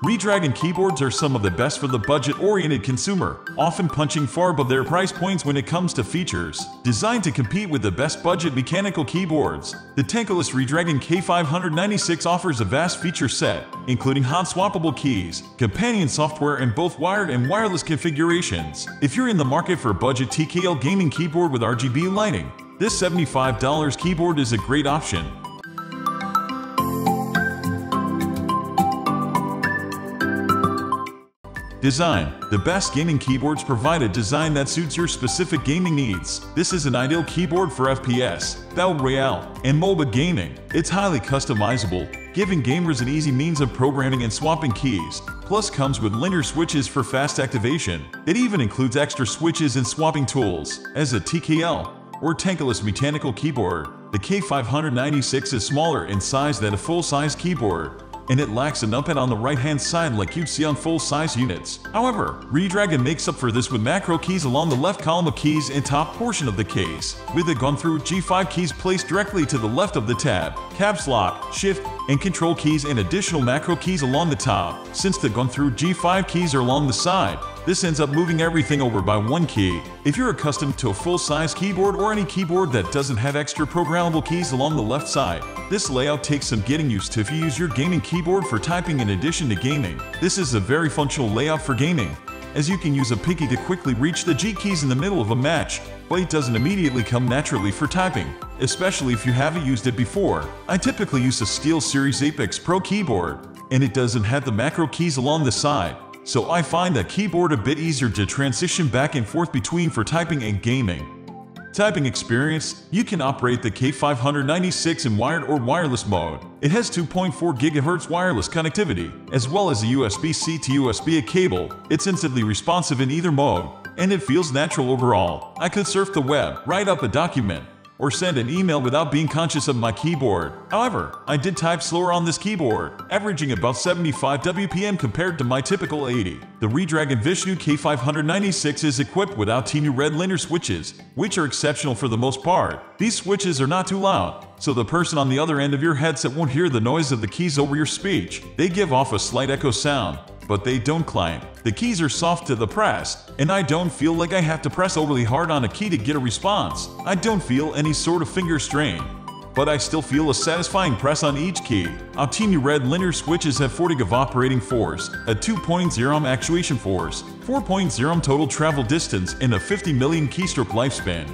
Redragon keyboards are some of the best for the budget-oriented consumer, often punching far above their price points when it comes to features. Designed to compete with the best budget mechanical keyboards, the tenkeyless Redragon K596 offers a vast feature set, including hot-swappable keys, companion software, and both wired and wireless configurations. If you're in the market for a budget TKL gaming keyboard with RGB lighting, this $75 keyboard is a great option. Design. The best gaming keyboards provide a design that suits your specific gaming needs. This is an ideal keyboard for FPS, Battle Royale, and MOBA gaming. It's highly customizable, giving gamers an easy means of programming and swapping keys. Plus comes with linear switches for fast activation. It even includes extra switches and swapping tools. As a TKL, or tenkeyless mechanical keyboard, the K596 is smaller in size than a full-size keyboard, and it lacks a numpad on the right-hand side like you'd see on full-size units. However, Redragon makes up for this with macro keys along the left column of keys and top portion of the case, with the gone-through G5 keys placed directly to the left of the tab, caps lock, shift, and control keys, and additional macro keys along the top. Since the gone-through G5 keys are along the side, this ends up moving everything over by one key. If you're accustomed to a full-size keyboard or any keyboard that doesn't have extra programmable keys along the left side, this layout takes some getting used to if you use your gaming keyboard for typing in addition to gaming. This is a very functional layout for gaming, as you can use a pinky to quickly reach the G keys in the middle of a match, but it doesn't immediately come naturally for typing, especially if you haven't used it before. I typically use a SteelSeries Apex Pro keyboard, and it doesn't have the macro keys along the side, so I find that keyboard a bit easier to transition back and forth between for typing and gaming. Typing experience. You can operate the K596 in wired or wireless mode. It has 2.4 GHz wireless connectivity, as well as a USB-C to USB-A cable. It's instantly responsive in either mode, and it feels natural overall. I could surf the web, write up a document, or send an email without being conscious of my keyboard. However, I did type slower on this keyboard, averaging about 75 WPM compared to my typical 80. The Redragon Vishnu K596 is equipped with tiny red linear switches, which are exceptional for the most part. These switches are not too loud, so the person on the other end of your headset won't hear the noise of the keys over your speech. They give off a slight echo sound, but they don't clank. The keys are soft to the press, and I don't feel like I have to press overly hard on a key to get a response. I don't feel any sort of finger strain, but I still feel a satisfying press on each key. Our tiny red linear switches have 40 of operating force, a 2.0 ohm actuation force, 4.0 ohm total travel distance, and a 50 million keystroke lifespan.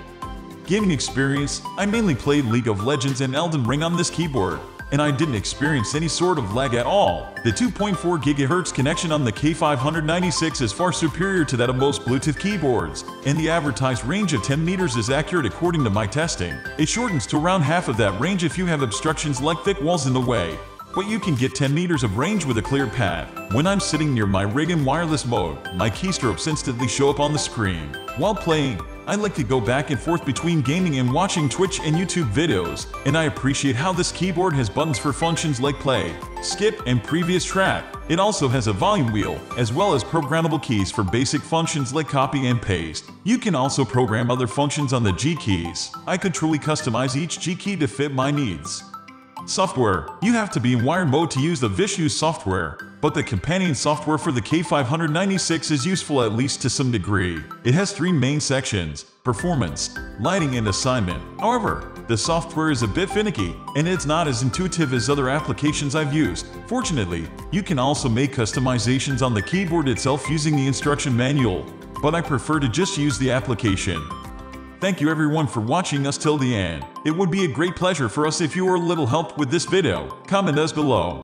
Gaming experience. I mainly played League of Legends and Elden Ring on this keyboard, and I didn't experience any sort of lag at all. The 2.4 GHz connection on the K596 is far superior to that of most Bluetooth keyboards, and the advertised range of 10 meters is accurate according to my testing. It shortens to around half of that range if you have obstructions like thick walls in the way, but you can get 10 meters of range with a clear path. When I'm sitting near my rig in wireless mode, my keystrokes instantly show up on the screen. While playing, I like to go back and forth between gaming and watching Twitch and YouTube videos, and I appreciate how this keyboard has buttons for functions like play, skip, and previous track. It also has a volume wheel, as well as programmable keys for basic functions like copy and paste. You can also program other functions on the G keys. I could truly customize each G key to fit my needs. Software. You have to be in wired mode to use the Vishnu software, but the companion software for the K596 is useful at least to some degree. It has three main sections: performance, lighting, and assignment. However, the software is a bit finicky, and it's not as intuitive as other applications I've used. Fortunately, you can also make customizations on the keyboard itself using the instruction manual, but I prefer to just use the application. Thank you everyone for watching us till the end. It would be a great pleasure for us if you were a little helped with this video. Comment us below.